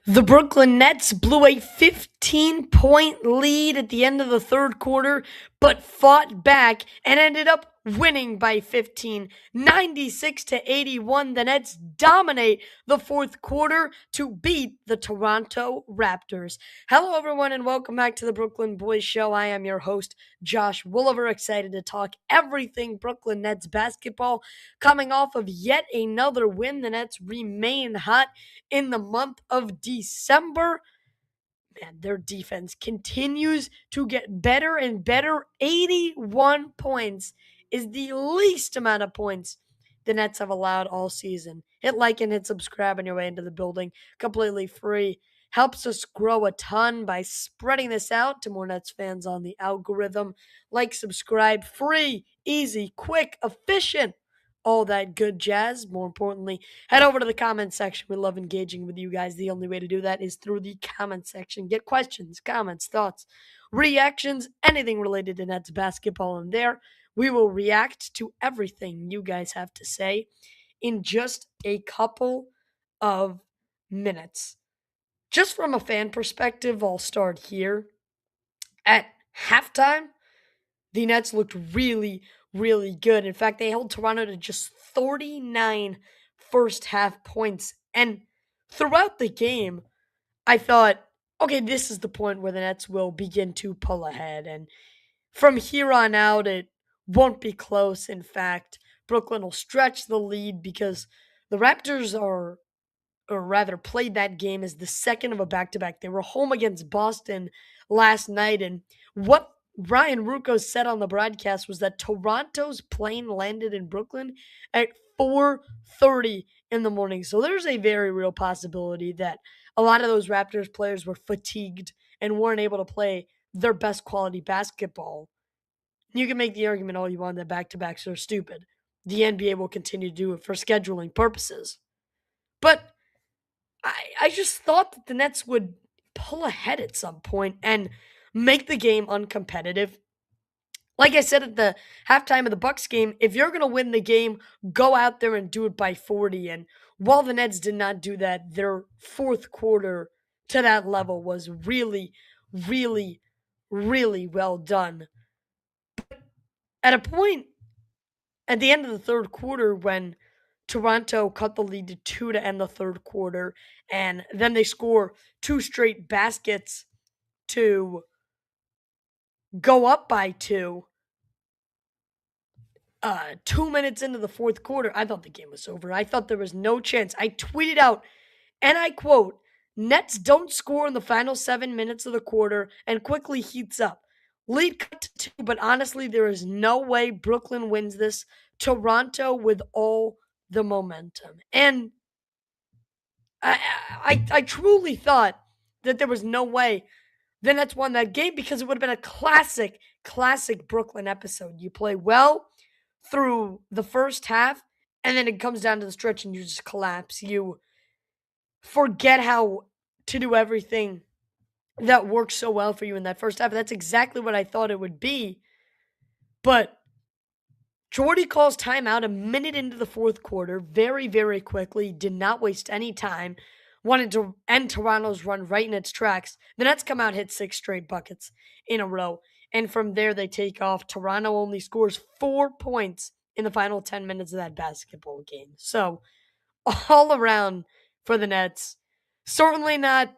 The Brooklyn Nets blew a 15-point lead at the end of the third quarter, but fought back and ended up winning by 15, 96-81. The Nets dominate the fourth quarter to beat the Toronto Raptors. Hello, everyone, and welcome back to the Brooklyn Boys Show. I am your host, Josh Woolever, excited to talk everything Brooklyn Nets basketball. Coming off of yet another win, the Nets remain hot in the month of December. Man, their defense continues to get better and better. 81 points is the least amount of points the Nets have allowed all season. Hit like and hit subscribe on your way into the building. Completely free. Helps us grow a ton by spreading this out to more Nets fans on the algorithm. Like, subscribe, free, easy, quick, efficient. All that good jazz. More importantly, head over to the comment section. We love engaging with you guys. The only way to do that is through the comment section. Get questions, comments, thoughts, reactions, anything related to Nets basketball in there. We will react to everything you guys have to say in just a couple of minutes. Just from a fan perspective, I'll start here. At halftime, the Nets looked really, really good. In fact, they held Toronto to just 39 first half points. And throughout the game, I thought, okay, this is the point where the Nets will begin to pull ahead. And from here on out, it won't be close. In fact, Brooklyn will stretch the lead because the Raptors or rather played that game as the second of a back-to-back. They were home against Boston last night, and what Ryan Ruocco said on the broadcast was that Toronto's plane landed in Brooklyn at 4:30 in the morning. So there's a very real possibility that a lot of those Raptors players were fatigued and weren't able to play their best quality basketball. You can make the argument all you want that back-to-backs are stupid. The NBA will continue to do it for scheduling purposes. But I just thought that the Nets would pull ahead at some point and make the game uncompetitive. Like I said at the halftime of the Bucks game, if you're going to win the game, go out there and do it by 40. And while the Nets did not do that, their fourth quarter to that level was really, really, really well done. At a point at the end of the third quarter when Toronto cut the lead to 2 to end the third quarter, and then they score two straight baskets to go up by 2. 2 minutes into the fourth quarter, I thought the game was over. I thought there was no chance. I tweeted out, and I quote, "Nets don't score in the final 7 minutes of the quarter and quickly heats up. Lead cut to 2, but honestly, there is no way Brooklyn wins this. Toronto with all the momentum." And I truly thought that there was no way the Nets won that game because it would have been a classic Brooklyn episode. You play well through the first half, and then it comes down to the stretch and you just collapse. You forget how to do everything that worked so well for you in that first half. That's exactly what I thought it would be. But Jordy calls timeout a minute into the fourth quarter, very, very quickly, did not waste any time, wanted to end Toronto's run right in its tracks. The Nets come out, hit 6 straight buckets in a row, and from there they take off. Toronto only scores 4 points in the final 10 minutes of that basketball game. So, all around for the Nets, certainly not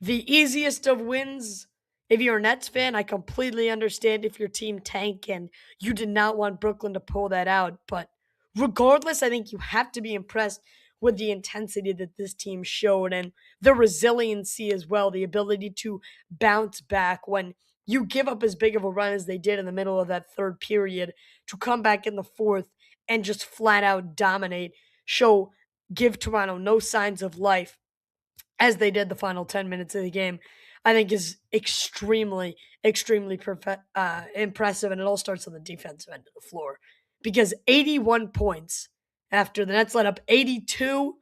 the easiest of wins. If you're a Nets fan, I completely understand if your team tank and you did not want Brooklyn to pull that out. But regardless, I think you have to be impressed with the intensity that this team showed and the resiliency as well, the ability to bounce back when you give up as big of a run as they did in the middle of that third period, to come back in the fourth and just flat out dominate, give Toronto no signs of life as they did the final 10 minutes of the game, I think is extremely, extremely impressive. And it all starts on the defensive end of the floor because 81 points after the Nets let up 82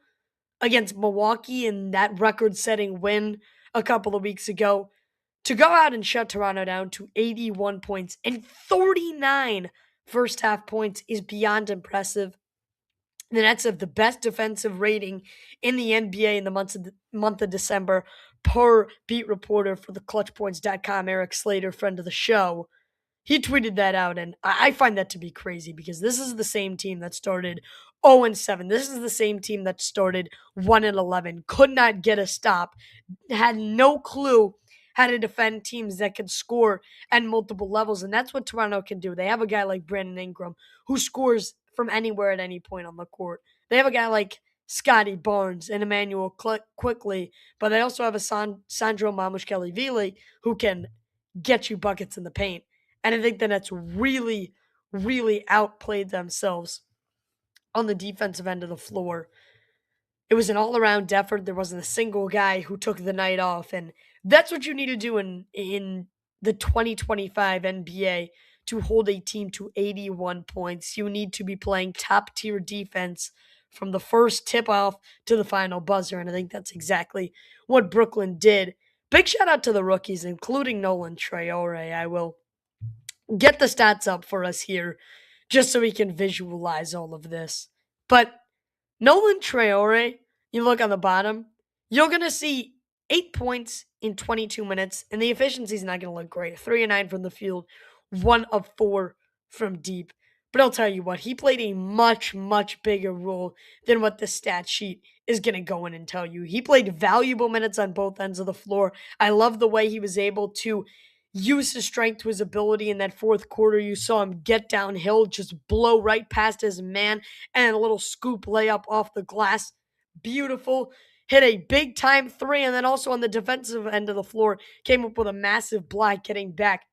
against Milwaukee in that record setting win a couple of weeks ago, to go out and shut Toronto down to 81 points and 39 first half points is beyond impressive. The Nets have the best defensive rating in the NBA in the month of December, per beat reporter for the ClutchPoints.com, Eric Slater, friend of the show. He tweeted that out, and I find that to be crazy because this is the same team that started 0-7. This is the same team that started 1-11, could not get a stop, had no clue how to defend teams that can score at multiple levels, and that's what Toronto can do. They have a guy like Brandon Ingram who scores from anywhere at any point on the court. They have a guy like Scotty Barnes and Emmanuel Quickly, but they also have a Sandro Mamushkelashvili who can get you buckets in the paint. And I think the Nets really, really outplayed themselves on the defensive end of the floor. It was an all-around effort. There wasn't a single guy who took the night off, and that's what you need to do in the 2025 NBA to hold a team to 81 points. You need to be playing top-tier defense from the first tip-off to the final buzzer, and I think that's exactly what Brooklyn did. Big shout out to the rookies, including Nolan Traore. I will get the stats up for us here just so we can visualize all of this. But Nolan Traore, you look on the bottom, you're going to see 8 points in 22 minutes, and the efficiency is not going to look great. 3 of 9 from the field, 1 of 4 from deep. But I'll tell you what, he played a much, much bigger role than what the stat sheet is going to go in and tell you. He played valuable minutes on both ends of the floor. I love the way he was able to use his strength to his ability in that fourth quarter. You saw him get downhill, just blow right past his man, and a little scoop layup off the glass. Beautiful. Hit a big time three, and then also on the defensive end of the floor, came up with a massive block getting back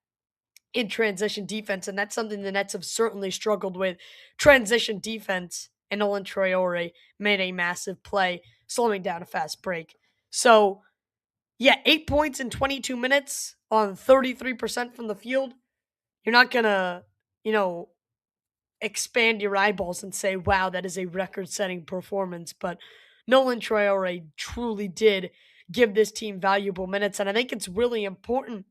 in transition defense, and that's something the Nets have certainly struggled with. Transition defense, and Nolan Traore made a massive play, slowing down a fast break. So, yeah, 8 points in 22 minutes on 33% from the field. You're not going to, expand your eyeballs and say, wow, that is a record setting performance. But Nolan Traore truly did give this team valuable minutes. And I think it's really important,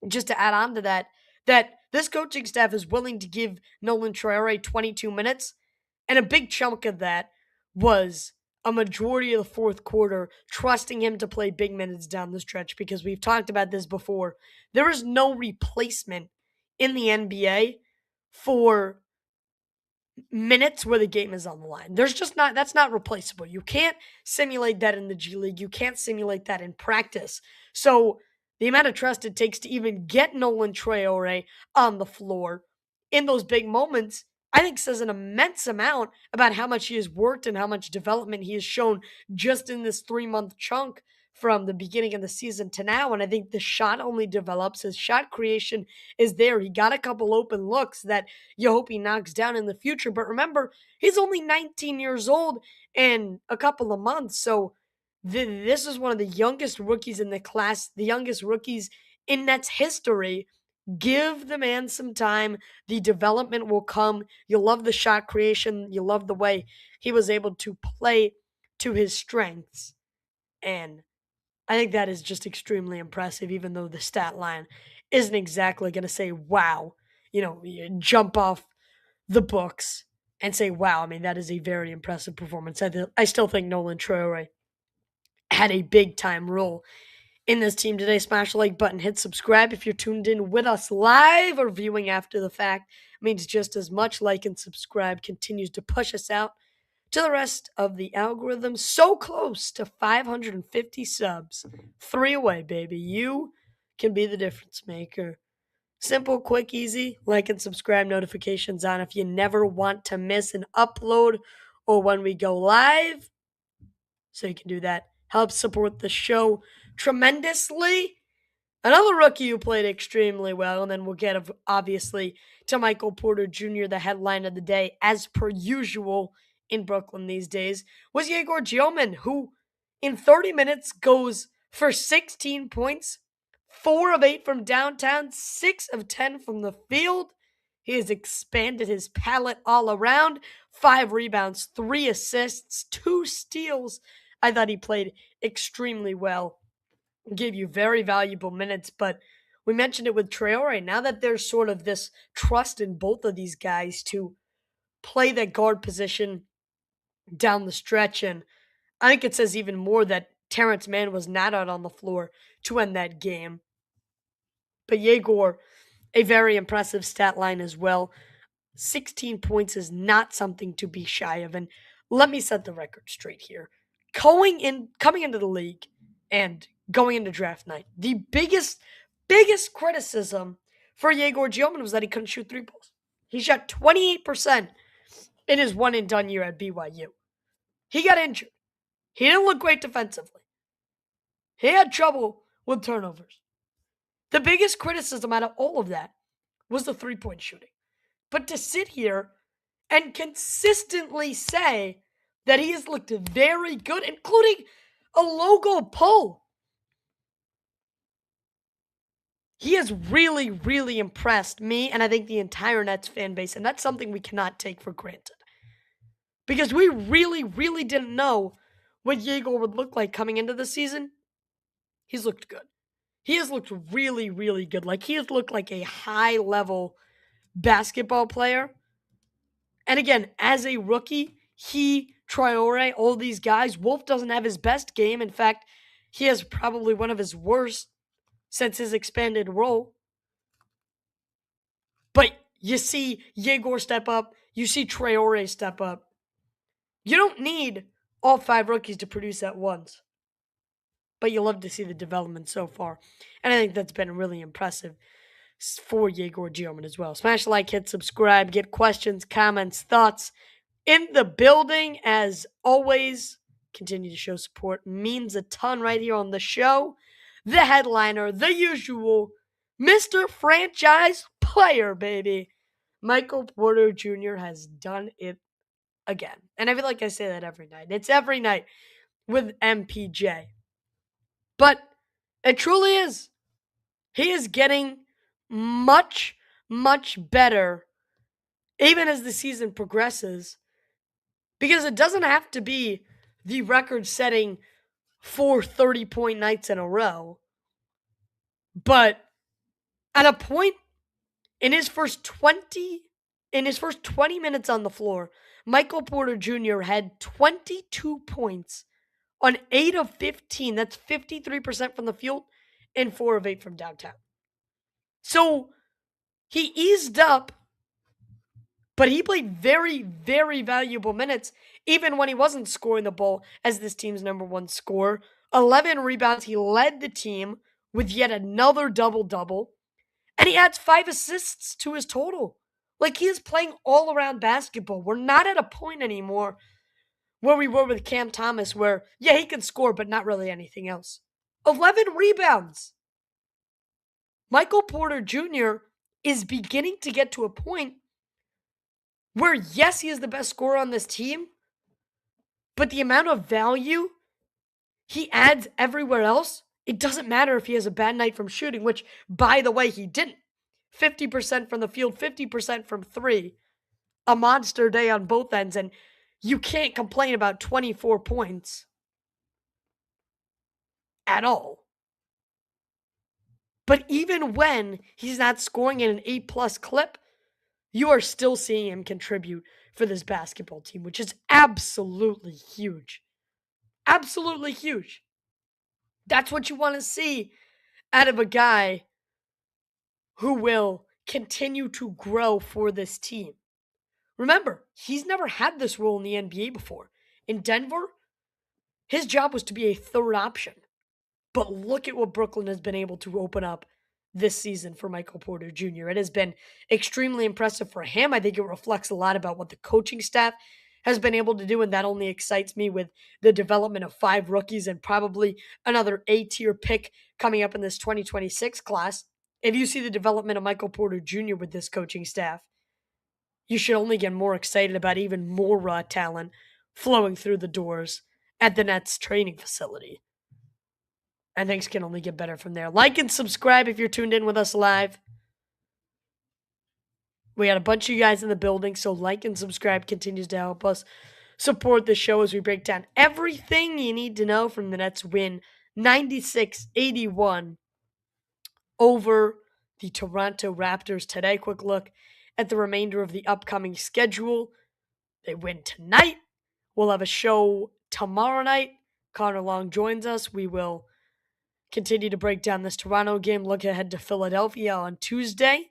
just to add on to that, that this coaching staff is willing to give Nolan Traore 22 minutes. And a big chunk of that was a majority of the fourth quarter, trusting him to play big minutes down the stretch, because we've talked about this before. There is no replacement in the NBA for minutes where the game is on the line. That's not replaceable. You can't simulate that in the G League. You can't simulate that in practice. So the amount of trust it takes to even get Nolan Traore on the floor in those big moments, I think says an immense amount about how much he has worked and how much development he has shown just in this 3-month chunk from the beginning of the season to now. And I think the shot only develops. His shot creation is there. He got a couple open looks that you hope he knocks down in the future. But remember, he's only 19 years old in a couple of months. So this is one of the youngest rookies in the class, the youngest rookies in Nets history. Give the man some time. The development will come. You'll love the shot creation. You love the way he was able to play to his strengths. And I think that is just extremely impressive, even though the stat line isn't exactly going to say, wow, you jump off the books and say, wow. I mean, that is a very impressive performance. I still think Nolan Traore had a big time role in this team today. Smash the like button, hit subscribe if you're tuned in with us live or viewing after the fact. It means just as much. Like and subscribe continues to push us out to the rest of the algorithm. So close to 550 subs. 3 away, baby. You can be the difference maker. Simple, quick, easy. Like and subscribe, notifications on if you never want to miss an upload or when we go live. So you can do that. Help support the show tremendously. Another rookie who played extremely well, and then we'll get, obviously, to Michael Porter Jr., the headline of the day, as per usual in Brooklyn these days, was Yegor Gioman, who in 30 minutes goes for 16 points, 4 of 8 from downtown, 6 of 10 from the field. He has expanded his palette all around. 5 rebounds, 3 assists, 2 steals. I thought he played extremely well. Gave you very valuable minutes, but we mentioned it with Traore. Now that there's sort of this trust in both of these guys to play that guard position down the stretch, and I think it says even more that Terrence Mann was not out on the floor to end that game. But Yegor, a very impressive stat line as well. 16 points is not something to be shy of, and let me set the record straight here. Coming into the league and going into draft night, the biggest criticism for Yegor Gioman was that he couldn't shoot 3 balls. He shot 28% in his one and done year at BYU. He got injured. He didn't look great defensively. He had trouble with turnovers. The biggest criticism out of all of that was the 3-point shooting. But to sit here and consistently say that he has looked very good, including a logo pull, he has really, really impressed me and I think the entire Nets fan base, and that's something we cannot take for granted. Because we really, really didn't know what Yegor would look like coming into the season. He's looked good. He has looked really, really good. Like, he has looked like a high-level basketball player. And again, as a rookie, Traore, all these guys, Wolf doesn't have his best game. In fact, he has probably one of his worst since his expanded role. But you see Yegor step up. You see Traore step up. You don't need all 5 rookies to produce at once. But you love to see the development so far. And I think that's been really impressive for Yegor Gioman as well. Smash the like, hit subscribe, get questions, comments, thoughts in the building. As always, continue to show support. Means a ton right here on the show. The headliner, the usual, Mr. Franchise Player, baby. Michael Porter Jr. has done it again. And I feel like I say that every night. It's every night with MPJ. But it truly is. He is getting much, much better even as the season progresses, because it doesn't have to be the record-setting 4 30-point nights in a row. But at a point in his first 20 minutes on the floor, Michael Porter Jr. had 22 points on 8 of 15. That's 53% from the field and 4 of 8 from downtown. So he eased up, but he played very, very valuable minutes, even when he wasn't scoring the ball as this team's number 1 scorer. 11 rebounds. He led the team with yet another double-double. And he adds 5 assists to his total. Like, he is playing all-around basketball. We're not at a point anymore where we were with Cam Thomas, where, yeah, he can score, but not really anything else. 11 rebounds. Michael Porter Jr. is beginning to get to a point where, yes, he is the best scorer on this team, but the amount of value he adds everywhere else, it doesn't matter if he has a bad night from shooting, which, by the way, he didn't. 50% from the field, 50% from 3. A monster day on both ends, and you can't complain about 24 points at all. But even when he's not scoring at an A+ clip, you are still seeing him contribute for this basketball team, which is absolutely huge. Absolutely huge. That's what you want to see out of a guy who will continue to grow for this team. Remember, he's never had this role in the NBA before. In Denver, his job was to be a third option. But look at what Brooklyn has been able to open up this season for Michael Porter Jr. It has been extremely impressive for him. I think it reflects a lot about what the coaching staff has been able to do, and that only excites me with the development of 5 rookies and probably another A-tier pick coming up in this 2026 class. If you see the development of Michael Porter Jr. with this coaching staff, you should only get more excited about even more raw talent flowing through the doors at the Nets training facility. And things can only get better from there. Like and subscribe if you're tuned in with us live. We got a bunch of you guys in the building, so like and subscribe continues to help us support the show as we break down everything you need to know from the Nets win 96-81 over the Toronto Raptors today. Quick look at the remainder of the upcoming schedule. They win tonight. We'll have a show tomorrow night. Connor Long joins us. We will continue to break down this Toronto game. Look ahead to Philadelphia on Tuesday.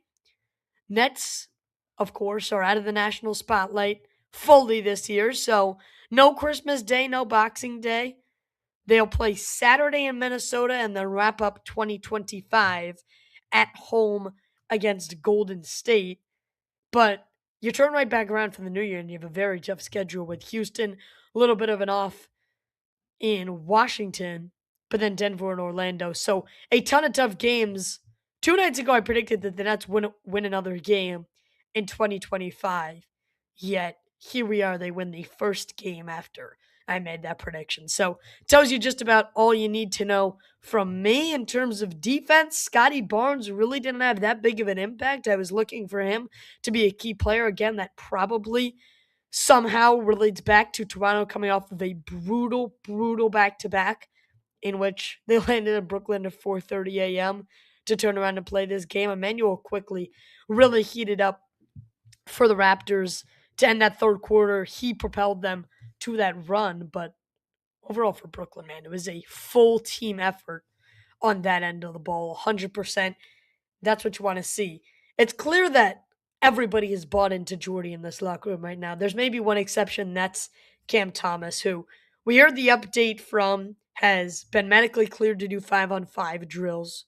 Nets, of course, are out of the national spotlight fully this year. So no Christmas Day, no Boxing Day. They'll play Saturday in Minnesota and then wrap up 2025 at home against Golden State. But you turn right back around for the new year and you have a very tough schedule with Houston, a little bit of an off in Washington, but then Denver and Orlando. So a ton of tough games. 2 nights ago, I predicted that the Nets win another game in 2025. Yet, here we are. They win the first game after I made that prediction. So, tells you just about all you need to know from me in terms of defense. Scotty Barnes really didn't have that big of an impact. I was looking for him to be a key player. Again, that probably somehow relates back to Toronto coming off of a brutal back-to-back in which they landed in Brooklyn at 4:30 a.m. to turn around and play this game. Emmanuel quickly really heated up for the Raptors to end that third quarter. He propelled them to that run, but overall for Brooklyn, man, it was a full team effort on that end of the ball, 100%. That's what you want to see. It's clear that everybody is bought into Jordy in this locker room right now. There's maybe one exception, that's Cam Thomas, who we heard the update from has been medically cleared to do 5-on-5 drills,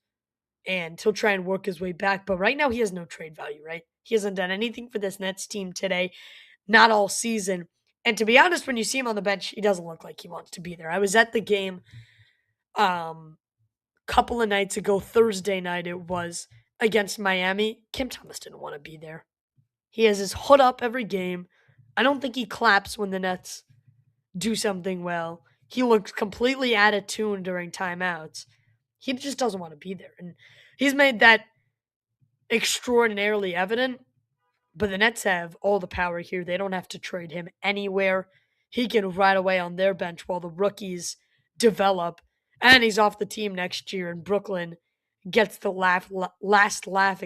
and he'll try and work his way back. But right now he has no trade value, right? He hasn't done anything for this Nets team today, not all season. And to be honest, when you see him on the bench, he doesn't look like he wants to be there. I was at the game couple of nights ago, Thursday night it was, against Miami. Cam Thomas didn't want to be there. He has his hood up every game. I don't think he claps when the Nets do something well. He looks completely out of tune during timeouts. He just doesn't want to be there. And he's made that extraordinarily evident. But the Nets have all the power here. They don't have to trade him anywhere. He can ride away on their bench while the rookies develop. And he's off the team next year, and Brooklyn gets the last laugh,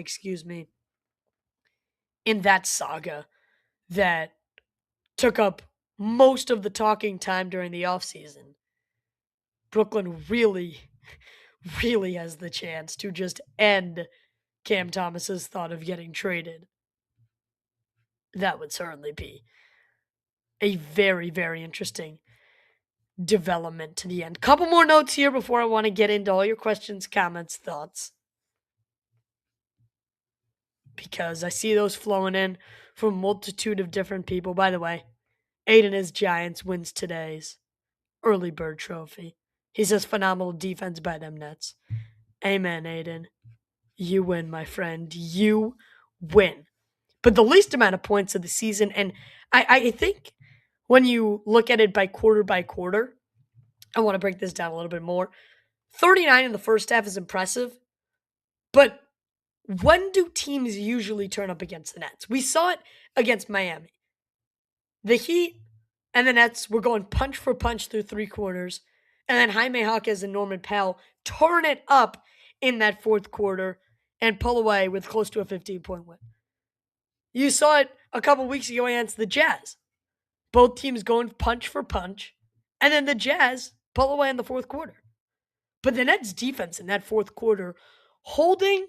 in that saga that took up most of the talking time during the offseason. Brooklyn really has the chance to just end Cam Thomas's thought of getting traded. That would certainly be a very, very interesting development to the end. Couple more notes here before I want to get into all your questions, comments, thoughts, because I see those flowing in from a multitude of different people. By the way, Aiden is Giants wins today's early bird trophy. He says phenomenal defense by them Nets. Amen, Aiden. You win, my friend. You win. But the least amount of points of the season, and I think when you look at it by quarter, I want to break this down a little bit more. 39 in the first half is impressive, but when do teams usually turn up against the Nets? We saw it against Miami. The Heat And the Nets were going punch for punch through 3 quarters. And then Jaime Jaquez and Norman Powell turn it up in that fourth quarter and pull away with close to a 15-point win. You saw it a couple weeks ago against the Jazz. Both teams going punch for punch. And then the Jazz pull away in the fourth quarter. But the Nets defense in that fourth quarter, holding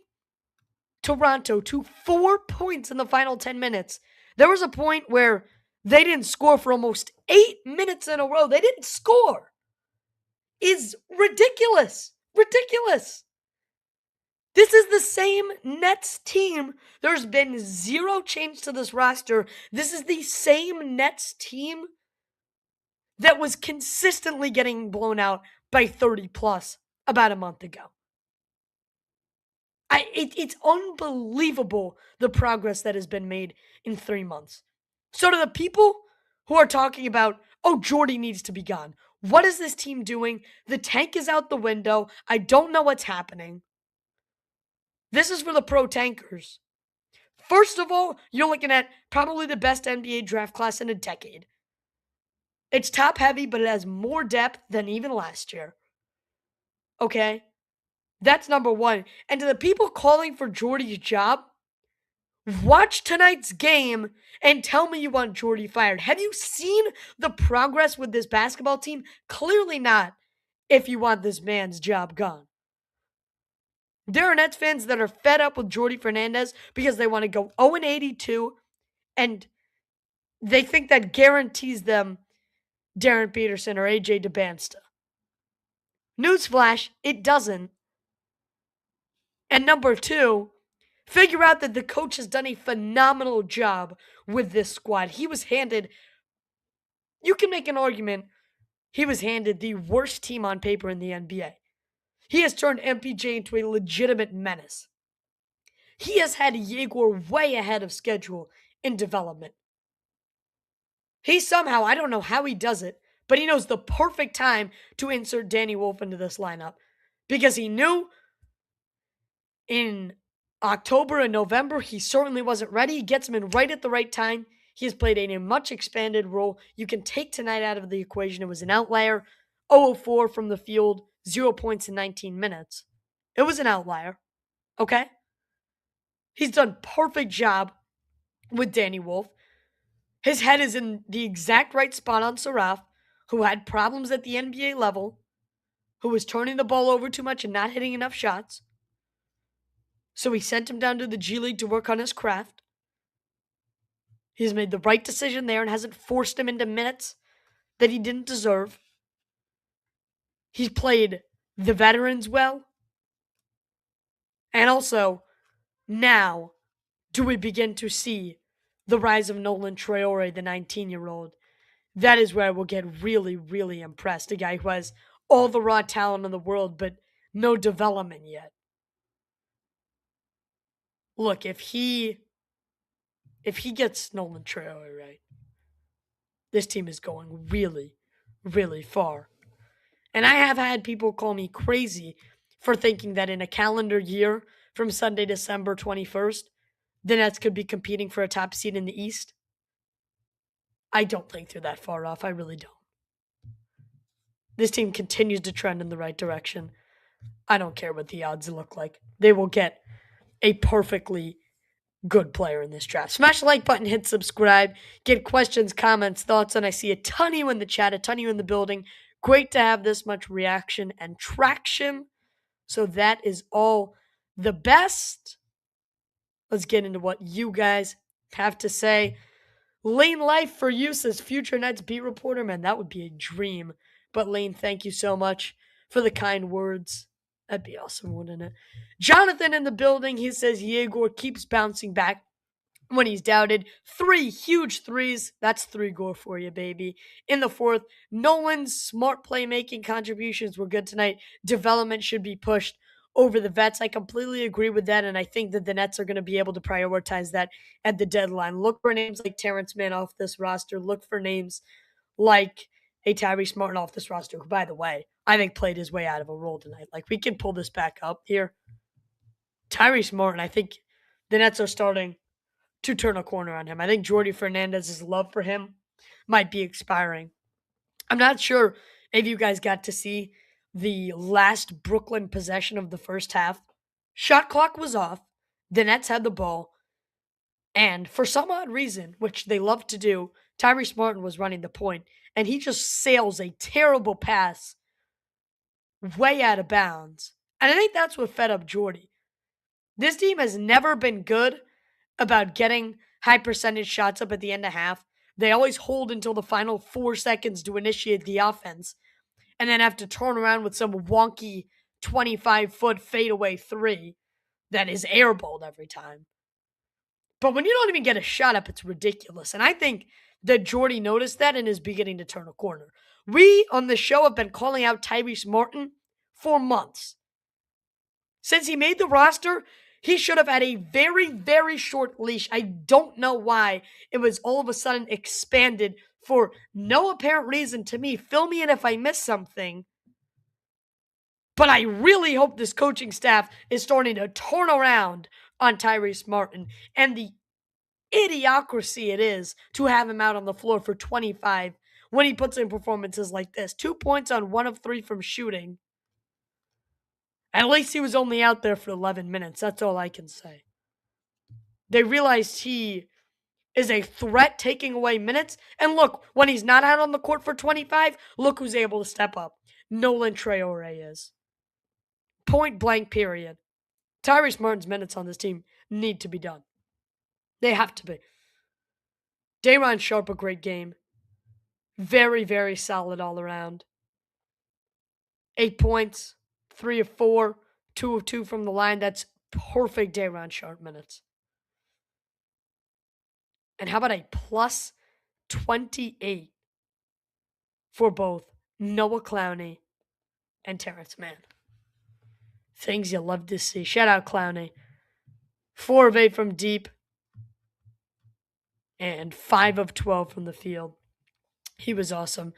Toronto to 4 points in the final 10 minutes. There was a point where they didn't score for almost 8 minutes in a row. They didn't score. Is ridiculous. Ridiculous. This is the same Nets team. There's been zero change to this roster. This is the same Nets team that was consistently getting blown out by 30 plus about a month ago. It's unbelievable the progress that has been made in 3 months. So to the people who are talking about, oh, Jordy needs to be gone. What is this team doing? The tank is out the window. I don't know what's happening. This is for the pro tankers. First of all, you're looking at probably the best NBA draft class in a decade. It's top heavy, but it has more depth than even last year. Okay? That's number one. And to the people calling for Jordy's job, watch tonight's game and tell me you want Jordy fired. Have you seen the progress with this basketball team? Clearly not if you want this man's job gone. There are Nets fans that are fed up with Jordy Fernandez because they want to go 0-82 and they think that guarantees them Darren Peterson or AJ DeBansta. Newsflash, it doesn't. And number two, figure out that the coach has done a phenomenal job with this squad. He was handed, you can make an argument, he was handed the worst team on paper in the NBA. He has turned MPJ into a legitimate menace. He has had Yegor way ahead of schedule in development. He somehow, I don't know how he does it, but he knows the perfect time to insert Danny Wolf into this lineup. Because he knew in October and November, he certainly wasn't ready. He gets him in right at the right time. He has played in a much expanded role. You can take tonight out of the equation. It was an outlier. 0-4 from the field, 0 points in 19 minutes. It was an outlier. Okay? He's done perfect job with Danny Wolf. His head is in the exact right spot on Saraf, who had problems at the NBA level, who was turning the ball over too much and not hitting enough shots. So he sent him down to the G League to work on his craft. He's made the right decision there and hasn't forced him into minutes that he didn't deserve. He's played the veterans well. And also, now, do we begin to see the rise of Nolan Traore, the 19-year-old? That is where I will get really, really impressed. A guy who has all the raw talent in the world, but no development yet. Look, if he gets Nolan Traore right, this team is going really, really far. And I have had people call me crazy for thinking that in a calendar year from Sunday, December 21st, the Nets could be competing for a top seed in the East. I don't think they're that far off. I really don't. This team continues to trend in the right direction. I don't care what the odds look like. They will get a perfectly good player in this draft. Smash the like button, hit subscribe, get questions, comments, thoughts, and I see a ton of you in the chat, a ton of you in the building. Great to have this much reaction and traction. So that is all the best. Let's get into what you guys have to say. Lane Life for use as future Nets beat reporter. Man, that would be a dream. But Lane, thank you so much for the kind words. That'd be awesome, wouldn't it? Jonathan in the building, he says Yegor keeps bouncing back when he's doubted. 3 huge threes. That's 3 gore for you, baby. In the fourth, Nolan's smart playmaking contributions were good tonight. Development should be pushed over the vets. I completely agree with that, and I think that the Nets are going to be able to prioritize that at the deadline. Look for names like Terrence Mann off this roster. Look for names like a Tyrese Martin off this roster, who, by the way, I think played his way out of a role tonight. Like, we can pull this back up here. Tyrese Martin, I think the Nets are starting to turn a corner on him. I think Jordy Fernandez's love for him might be expiring. I'm not sure if you guys got to see the last Brooklyn possession of the first half. Shot clock was off. The Nets had the ball. And for some odd reason, which they love to do, Tyrese Martin was running the point, and he just sails a terrible pass way out of bounds. And I think that's what fed up Jordy. This team has never been good about getting high percentage shots up at the end of half. They always hold until the final 4 seconds to initiate the offense and then have to turn around with some wonky 25-foot fadeaway three that is airballed every time. But when you don't even get a shot up, it's ridiculous. And I think that Jordy noticed that and is beginning to turn a corner. We on the show have been calling out Tyrese Martin for months. Since he made the roster, he should have had a very, very short leash. I don't know why it was all of a sudden expanded for no apparent reason to me. Fill me in if I missed something. But I really hope this coaching staff is starting to turn around on Tyrese Martin and the idiocracy it is to have him out on the floor for 25 when he puts in performances like this. 2 points on 1 of 3 from shooting. At least he was only out there for 11 minutes. That's all I can say. They realized he is a threat taking away minutes. And look, when he's not out on the court for 25, look who's able to step up. Nolan Traore is. Point blank, period. Tyrese Martin's minutes on this team need to be done. They have to be. Day'Ron Sharpe, a great game. Very, very solid all around. 8 points, 3 of 4, 2 of 2 from the line. That's perfect Day'Ron Sharpe minutes. And how about a plus 28 for both Noah Clowney and Terrence Mann? Things you love to see. Shout out Clowney. 4 of 8 from deep and 5 of 12 from the field. He was awesome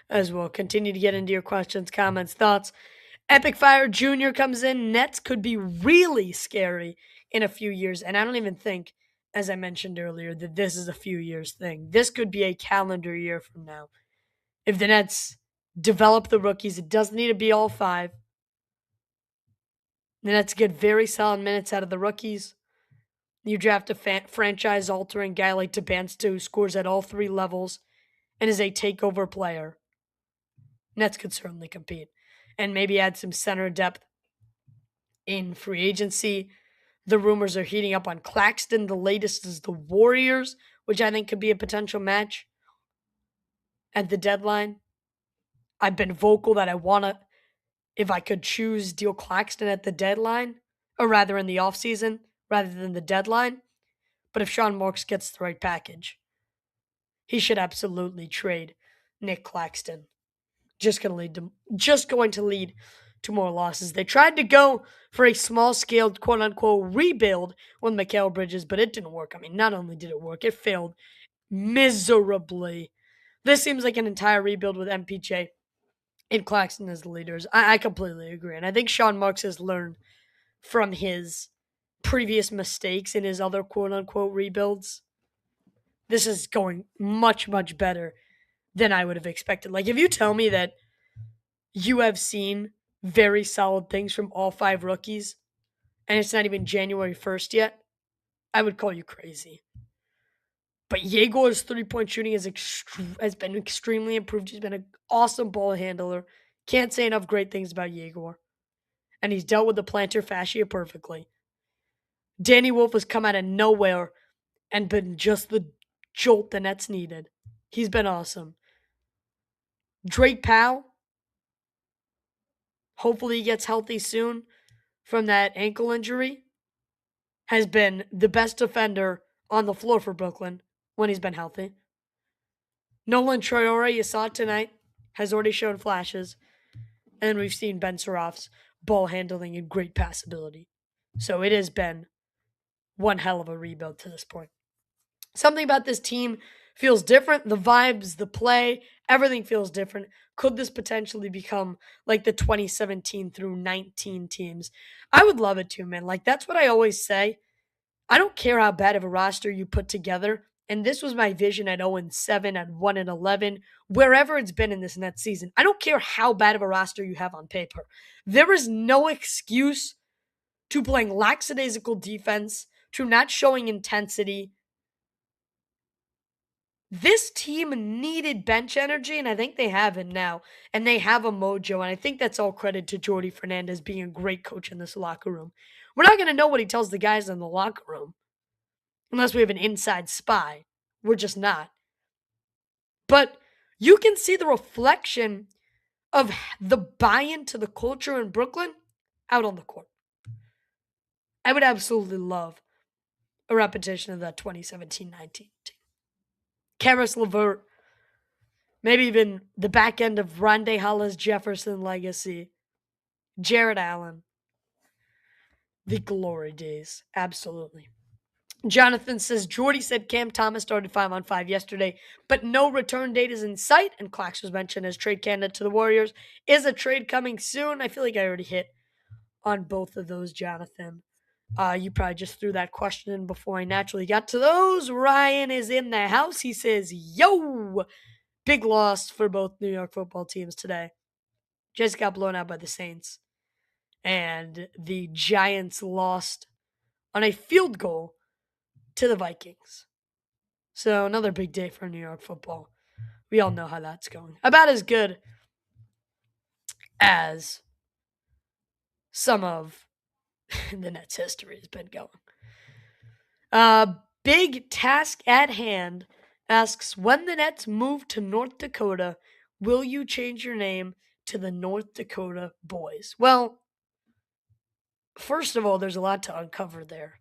as well. Continue to get into your questions, comments, thoughts. Epic Fire Jr. comes in. Nets could be really scary in a few years. And I don't even think, as I mentioned earlier, that this is a few years thing. This could be a calendar year from now. If the Nets develop the rookies, it doesn't need to be all 5. The Nets get very solid minutes out of the rookies. You draft a franchise-altering guy like Tabansto who scores at all 3 levels and is a takeover player. Nets could certainly compete. And maybe add some center depth in free agency. The rumors are heating up on Claxton. The latest is the Warriors, which I think could be a potential match at the deadline. I've been vocal that I want to, if I could choose, deal Claxton at the deadline, or rather in the offseason, rather than the deadline. But if Sean Marks gets the right package, he should absolutely trade Nick Claxton. Just going to lead to more losses. They tried to go for a small-scale, quote-unquote, rebuild with Mikal Bridges, but it didn't work. I mean, not only did it work, it failed miserably. This seems like an entire rebuild with MPJ and Claxton as the leaders. I completely agree. And I think Sean Marks has learned from his previous mistakes in his other quote-unquote rebuilds. This is going much, much better than I would have expected. Like, if you tell me that you have seen very solid things from all 5 rookies and it's not even January 1st yet, I would call you crazy. But Yegor's 3-point shooting has been extremely improved. He's been an awesome ball handler. Can't say enough great things about Yegor. And he's dealt with the plantar fascia perfectly. Danny Wolf has come out of nowhere and been just the jolt the Nets needed. He's been awesome. Drake Powell, hopefully he gets healthy soon from that ankle injury, has been the best defender on the floor for Brooklyn when he's been healthy. Nolan Traore, you saw it tonight, has already shown flashes. And we've seen Ben Saraff's ball handling and great passability. So it has been one hell of a rebuild to this point. Something about this team feels different. The vibes, the play, everything feels different. Could this potentially become like the 2017 through 19 teams? I would love it too, man. Like, that's what I always say. I don't care how bad of a roster you put together And this was my vision at 0-7, at 1-11, wherever it's been in this Nets season. I don't care how bad of a roster you have on paper. There is no excuse to playing lackadaisical defense, to not showing intensity. This team needed bench energy, and I think they have it now. And they have a mojo, and I think that's all credit to Jordi Fernandez being a great coach in this locker room. We're not going to know what he tells the guys in the locker room unless we have an inside spy. We're just not. But you can see the reflection of the buy-in to the culture in Brooklyn out on the court. I would absolutely love a repetition of that 2017-19 team. Karis LeVert, maybe even the back end of Rondae Hollis-Jefferson legacy, Jared Allen, the glory days, absolutely. Jonathan says, Jordy said Cam Thomas started 5-on-5 yesterday, but no return date is in sight, and Clax was mentioned as trade candidate to the Warriors. Is a trade coming soon? I feel like I already hit on both of those, Jonathan. You probably just threw that question in before I naturally got to those. Ryan is in the house. He says, yo, big loss for both New York football teams today. Just got blown out by the Saints. And the Giants lost on a field goal to the Vikings. So another big day for New York football. We all know how that's going. About as good as some of the Nets' history has been going. Big task at hand asks, when the Nets move to North Dakota, will you change your name to the North Dakota Boys? Well, first of all, there's a lot to uncover there.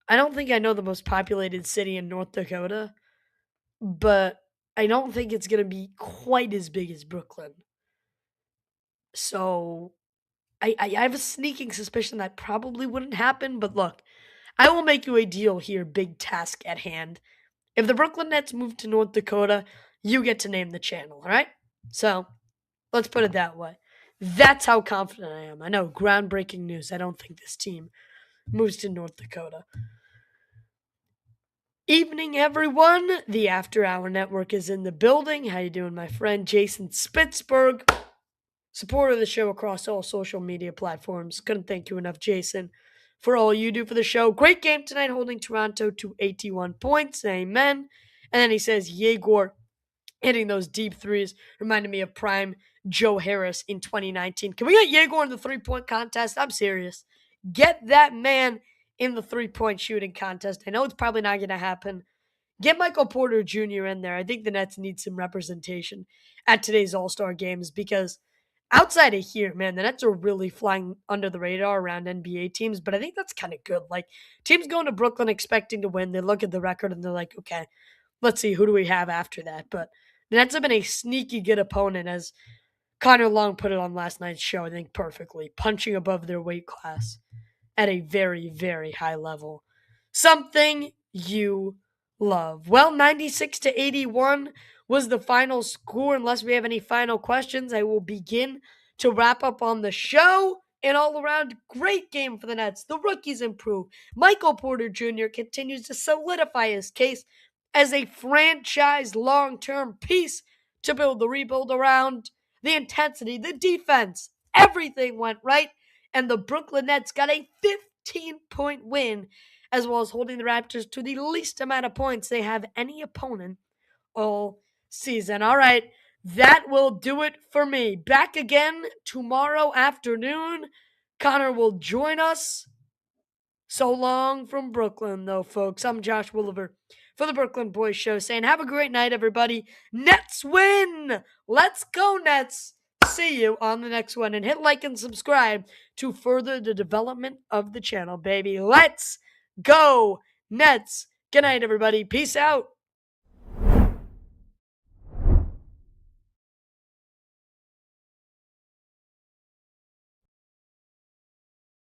I don't think I know the most populated city in North Dakota, but I don't think it's going to be quite as big as Brooklyn. So I have a sneaking suspicion that probably wouldn't happen, but look, I will make you a deal here, big task at hand. If the Brooklyn Nets move to North Dakota, you get to name the channel, all right? So let's put it that way. That's how confident I am. I know, groundbreaking news. I don't think this team moves to North Dakota. Evening, everyone. The After Hour Network is in the building. How you doing, my friend? Jason Spitzberg, supporter of the show across all social media platforms. Couldn't thank you enough, Jason, for all you do for the show. Great game tonight, holding Toronto to 81 points. Amen. And then he says, Yegor hitting those deep threes reminded me of prime Joe Harris in 2019. Can we get Yegor in the three-point contest? I'm serious. Get that man in the three-point shooting contest. I know it's probably not going to happen. Get Michael Porter Jr. in there. I think the Nets need some representation at today's All-Star games because outside of here, man, the Nets are really flying under the radar around NBA teams, but I think that's kind of good. Like, teams going to Brooklyn expecting to win, they look at the record and they're like, okay, let's see, who do we have after that? But the Nets have been a sneaky good opponent, as Connor Long put it on last night's show, I think perfectly, punching above their weight class at a very, very high level. Something you love. Well, 96-81 was the final score. Unless we have any final questions, I will begin to wrap up on the show. An all-around great game for the Nets. The rookies improve. Michael Porter Jr. continues to solidify his case as a franchise long-term piece to build the rebuild around. The intensity, the defense, everything went right. And the Brooklyn Nets got a 15-point win, as well as holding the Raptors to the least amount of points they have any opponent all season. All right, that will do it for me. Back again tomorrow afternoon. Connor will join us. So long from Brooklyn, though, folks. I'm Josh Williver for the Brooklyn Boys Show, saying have a great night, everybody. Nets win! Let's go, Nets! See you on the next one. And hit like and subscribe to further the development of the channel, baby. Let's go, Nets. Good night, everybody. Peace out.